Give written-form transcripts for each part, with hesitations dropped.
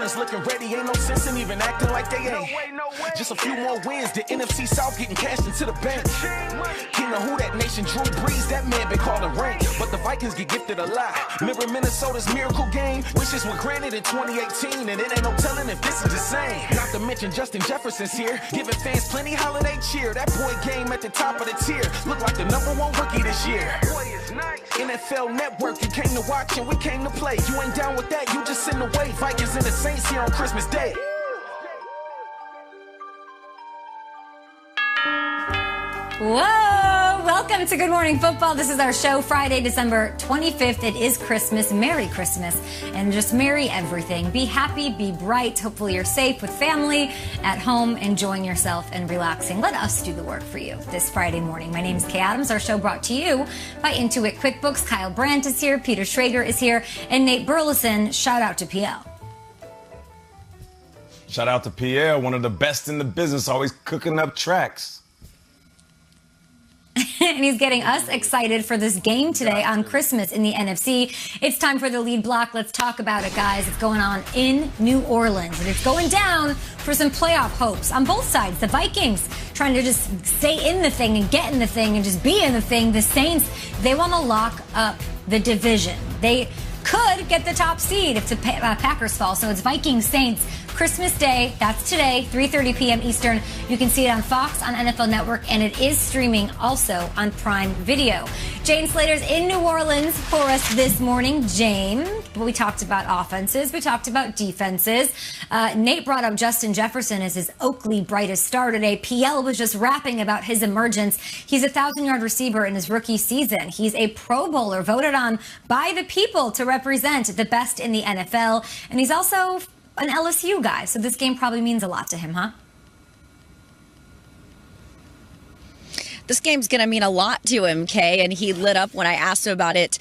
Orleans looking ready, ain't no sense in even acting like they ain't. No way. Just a few more wins, the NFC South getting cashed into the bank. King of who that nation, Drew Brees, that man been calling rank. But the Vikings get gifted a lot. Remember Minnesota's miracle game? Wishes were granted in 2018, and it ain't no telling if this is the same. Not to mention Justin Jefferson's here, giving fans plenty holiday cheer. That boy game at the top of the tier, look like the #1 rookie this year. Boy is nice. NFL Network, you came to watch and we came to play. You ain't down with that, you just in the way. Vikings and the Saints here on Christmas Day. Whoa! Welcome to Good Morning Football. This is our show, Friday, December 25th. It is Christmas. Merry Christmas. And just merry everything. Be happy, be bright. Hopefully you're safe with family, at home, enjoying yourself and relaxing. Let us do the work for you this Friday morning. My name is Kay Adams. Our show brought to you by Intuit QuickBooks. Kyle Brandt is here. Peter Schrager is here. And Nate Burleson. Shout out to PL. Shout out to PL, one of the best in the business, always cooking up tracks. And he's getting us excited for this game today on Christmas in the NFC. It's time for the lead block. Let's talk about it, guys. It's going on in New Orleans, and it's going down for some playoff hopes on both sides. The Vikings trying to just stay in the thing and get in the thing and just be in the thing. The Saints, they want to lock up the division. They could get the top seed if the Packers fall. So it's Vikings, Saints, Christmas Day. That's today, 3:30 p.m. Eastern. You can see it on Fox, on NFL Network, and it is streaming also on Prime Video. Jane Slater's in New Orleans for us this morning. Jane, we talked about offenses. We talked about defenses. Nate brought up Justin Jefferson as his Oakley brightest star today. PL was just rapping about his emergence. He's a 1,000-yard receiver in his rookie season. He's a Pro Bowler voted on by the people to represent the best in the NFL. And he's also an LSU guy, so this game probably means a lot to him, huh? This game's going to mean a lot to him, Kay, and he lit up when I asked him about it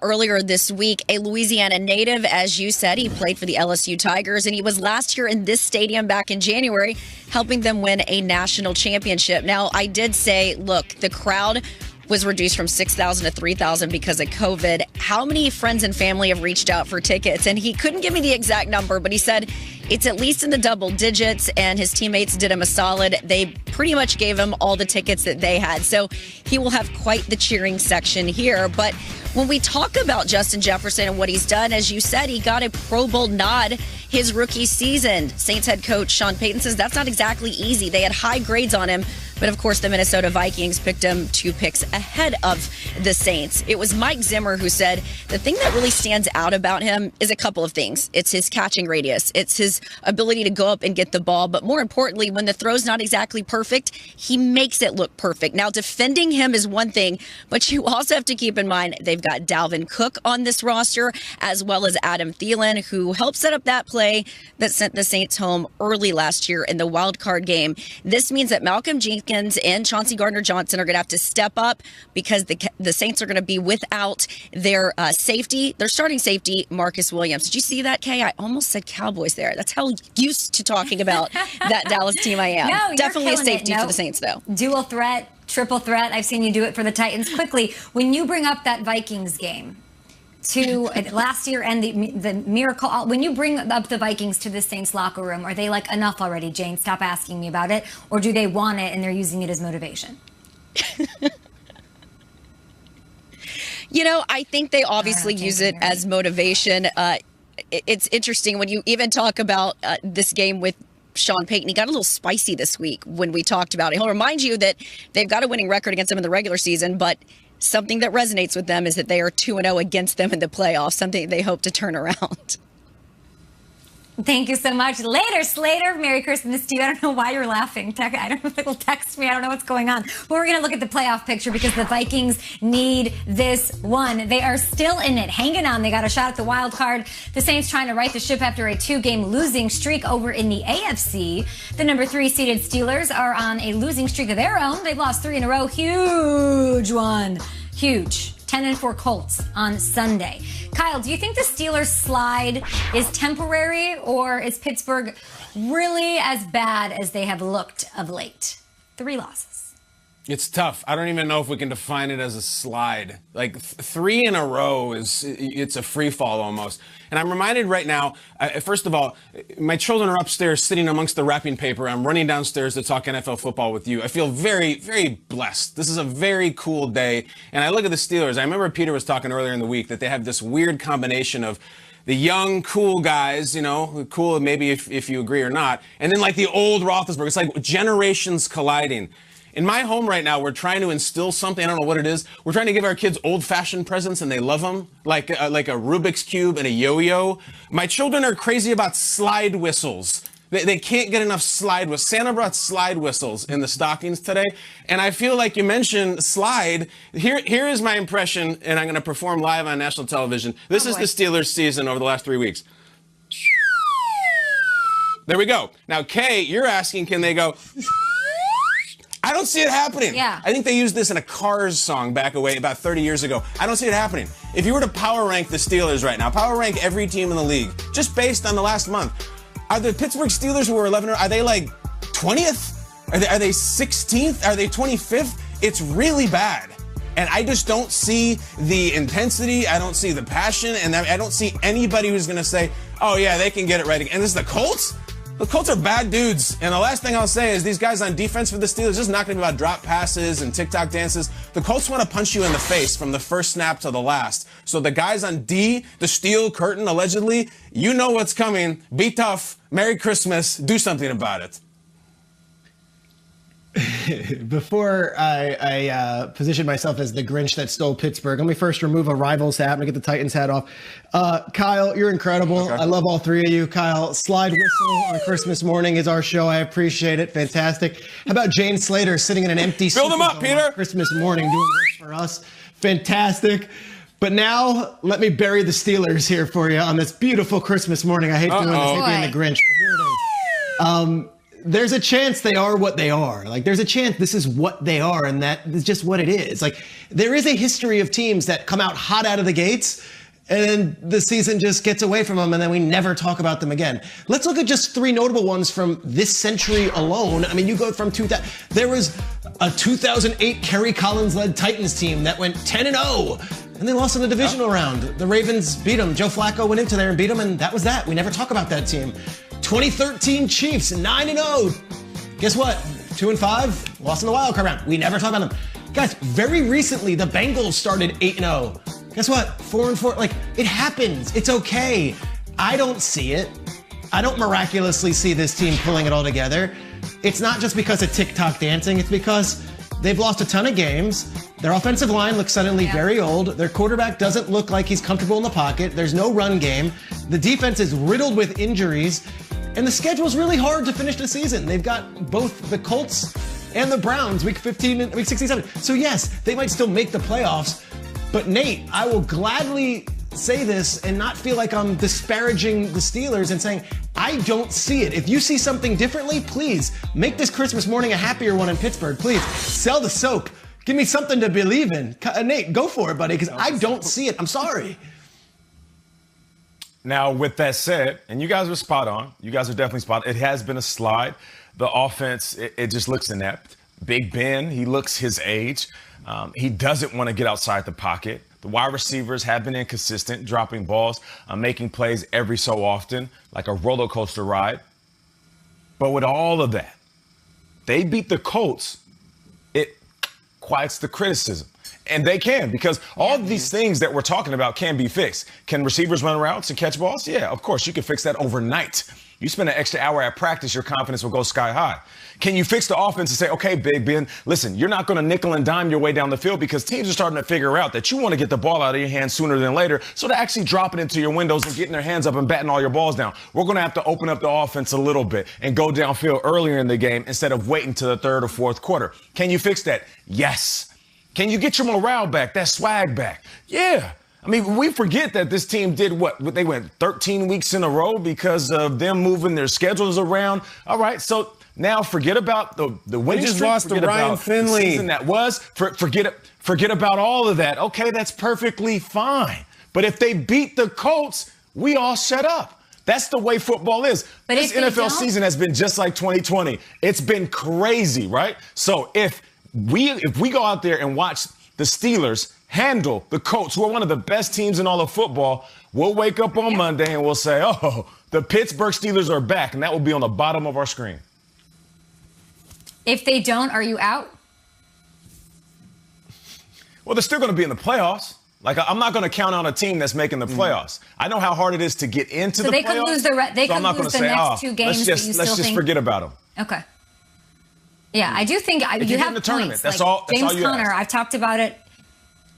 earlier this week. A Louisiana native, as you said, he played for the LSU Tigers, and he was last year in this stadium back in January, helping them win a national championship. Now, I did say, look, the crowd was reduced from 6,000 to 3,000 because of COVID. How many friends and family have reached out for tickets? And he couldn't give me the exact number, but he said it's at least in the double digits, and his teammates did him a solid. They pretty much gave him all the tickets that they had. So he will have quite the cheering section here. But when we talk about Justin Jefferson and what he's done, as you said, he got a Pro Bowl nod his rookie season. Saints head coach Sean Payton says that's not exactly easy. They had high grades on him, but of course the Minnesota Vikings picked him 2 picks ahead of the Saints. It was Mike Zimmer who said the thing that really stands out about him is a couple of things. It's his catching radius. It's his ability to go up and get the ball. But more importantly, when the throw's not exactly perfect, he makes it look perfect. Now, defending him is one thing, but you also have to keep in mind they've got Dalvin Cook on this roster, as well as Adam Thielen, who helped set up that play that sent the Saints home early last year in the wild card game. This means that Malcolm Jenkins and Chauncey Gardner-Johnson are going to have to step up because the Saints are going to be without their safety, their starting safety, Marcus Williams. Did you see that, Kay? I almost said Cowboys there. That's how used to talking about that Dallas team I am. No, definitely a safety for the Saints, though. Dual threat, triple threat. I've seen you do it for the Titans. Quickly, when you bring up that Vikings game to last year and the miracle, when you bring up the Vikings to the Saints locker room, are they like, enough already, Jane? Stop asking me about it. Or do they want it and they're using it as motivation? You know, I think they obviously use it as motivation. It's interesting when you even talk about this game with Sean Payton. He got a little spicy this week when we talked about it. He'll remind you that they've got a winning record against them in the regular season, but something that resonates with them is that they are 2-0 against them in the playoffs, something they hope to turn around. Thank you so much. Later, Slater. Merry Christmas to you. I don't know why you're laughing. I don't know if it will text me. I don't know what's going on. But we're going to look at the playoff picture because the Vikings need this one. They are still in it, hanging on. They got a shot at the wild card. The Saints trying to right the ship after a 2-game losing streak over in the AFC. The number 3 seeded Steelers are on a losing streak of their own. They've lost 3 in a row. Huge one. Huge. 10-4 Colts on Sunday. Kyle, do you think the Steelers' slide is temporary, or is Pittsburgh really as bad as they have looked of late? 3 losses. It's tough. I don't even know if we can define it as a slide. Like 3 in a row it's a free fall almost. And I'm reminded right now, first of all, my children are upstairs sitting amongst the wrapping paper. I'm running downstairs to talk NFL football with you. I feel very, very blessed. This is a very cool day. And I look at the Steelers. I remember Peter was talking earlier in the week that they have this weird combination of the young, cool guys, you know, cool maybe if you agree or not, and then like the old Roethlisberger. It's like generations colliding. In my home right now, we're trying to instill something. I don't know what it is. We're trying to give our kids old-fashioned presents, and they love them, like a Rubik's Cube and a yo-yo. My children are crazy about slide whistles. They can't get enough slide whistles. Santa brought slide whistles in the stockings today, and I feel like you mentioned slide. Here is my impression, and I'm going to perform live on national television. This is the Steelers' season over the last 3 weeks. There we go. Now, Kay, you're asking, can they go... I don't see it happening. Yeah. I think they used this in a Cars song back away about 30 years ago. I don't see it happening. If you were to power rank the Steelers right now, power rank every team in the league, just based on the last month, are the Pittsburgh Steelers, who are 11, are they like 20th? Are they 16th? Are they 25th? It's really bad. And I just don't see the intensity. I don't see the passion. And I don't see anybody who's going to say, oh, yeah, they can get it right again. And this is the Colts? The Colts are bad dudes. And the last thing I'll say is these guys on defense for the Steelers, just not going to be about drop passes and TikTok dances. The Colts want to punch you in the face from the first snap to the last. So the guys on D, the steel curtain, allegedly, you know what's coming. Be tough. Merry Christmas. Do something about it. Before I position myself as the Grinch that stole Pittsburgh, let me first remove a rival's hat. I'm going to get the Titans hat off. Kyle, you're incredible. Okay. I love all three of you. Kyle, Slide Whistle on Christmas morning is our show. I appreciate it. Fantastic. How about Jane Slater sitting in an empty Build him up, Peter. Christmas morning doing work for us? Fantastic. But now, let me bury the Steelers here for you on this beautiful Christmas morning. I hate doing this, being the Grinch, but here it is. There's a chance they are what they are. Like, there's a chance this is what they are, and that is just what it is. Like, there is a history of teams that come out hot out of the gates, and then the season just gets away from them, and then we never talk about them again. Let's look at just 3 notable ones from this century alone. I mean, you go from there was a 2008 Kerry Collins-led Titans team that went 10-0, and they lost in the divisional round. The Ravens beat them. Joe Flacco went into there and beat them, and that was that. We never talk about that team. 2013 Chiefs, 9-0. Guess what? 2-5, lost in the wild card round. We never talk about them. Guys, very recently, the Bengals started 8-0. Guess what? 4-4. Like, it happens. It's okay. I don't see it. I don't miraculously see this team pulling it all together. It's not just because of TikTok dancing. It's because they've lost a ton of games. Their offensive line looks suddenly very old. Their quarterback doesn't look like he's comfortable in the pocket. There's no run game. The defense is riddled with injuries. And the schedule's really hard to finish the season. They've got both the Colts and the Browns, week 15 and week 67. So yes, they might still make the playoffs. But Nate, I will gladly say this and not feel like I'm disparaging the Steelers and saying, I don't see it. If you see something differently, please make this Christmas morning a happier one in Pittsburgh. Please sell the soap. Give me something to believe in. Nate, go for it, buddy, because I don't see it. I'm sorry. Now, with that said, and you guys are spot on. You guys are definitely spot on. It has been a slide. The offense, it just looks inept. Big Ben, he looks his age. He doesn't want to get outside the pocket. The wide receivers have been inconsistent, dropping balls, making plays every so often, like a roller coaster ride. But with all of that, they beat the Colts. It quiets the criticism. And they can, because all of these things that we're talking about can be fixed. Can receivers run routes and catch balls? Yeah, of course. You can fix that overnight. You spend an extra hour at practice, your confidence will go sky high. Can you fix the offense and say, okay, Big Ben, listen, you're not going to nickel and dime your way down the field because teams are starting to figure out that you want to get the ball out of your hands sooner than later. So to actually drop it into your windows and getting their hands up and batting all your balls down, we're going to have to open up the offense a little bit and go downfield earlier in the game instead of waiting to the third or fourth quarter. Can you fix that? Yes. Can you get your morale back, that swag back? Yeah. I mean, we forget that this team did what? They went 13 weeks in a row because of them moving their schedules around. All right, so now forget about the winning just streak. lost to Ryan Finley. The season that was. Forget about all of that. Okay, that's perfectly fine. But if they beat the Colts, we all shut up. That's the way football is. But this NFL season has been just like 2020. It's been crazy, right? So if if we go out there and watch the Steelers handle the Colts, who are one of the best teams in all of football, we'll wake up on Monday and we'll say, oh, the Pittsburgh Steelers are back, and that will be on the bottom of our screen. If they don't, are you out? Well, they're still going to be in the playoffs. Like, I'm not going to count on a team that's making the playoffs. I know how hard it is to get into the playoffs. So they could lose the next two games, let's just forget about them. Okay. Yeah, I do think you have in the tournament. Points. That's all James you Conner, ask. I've talked about it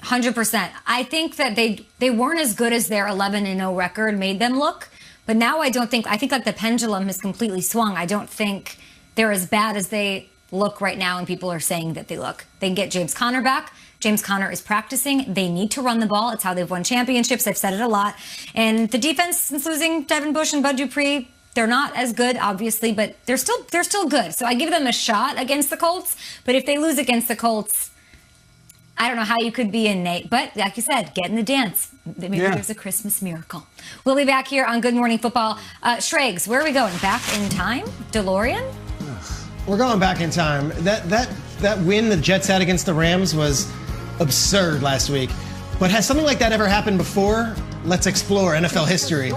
100%. I think that they weren't as good as their 11-0 record made them look. But now I think like the pendulum has completely swung. I don't think they're as bad as they look right now, and people are saying that they look. They can get James Conner back. James Conner is practicing. They need to run the ball. It's how they've won championships. I've said it a lot. And the defense, since losing Devin Bush and Bud Dupree, they're not as good, obviously, but they're still good. So I give them a shot against the Colts. But if they lose against the Colts, I don't know how you could be in, Nate. But like you said, get in the dance. Maybe there's a Christmas miracle. We'll be back here on Good Morning Football. Schrags, where are we going? Back in time? DeLorean? We're going back in time. That win the Jets had against the Rams was absurd last week. But has something like that ever happened before? Let's explore NFL history.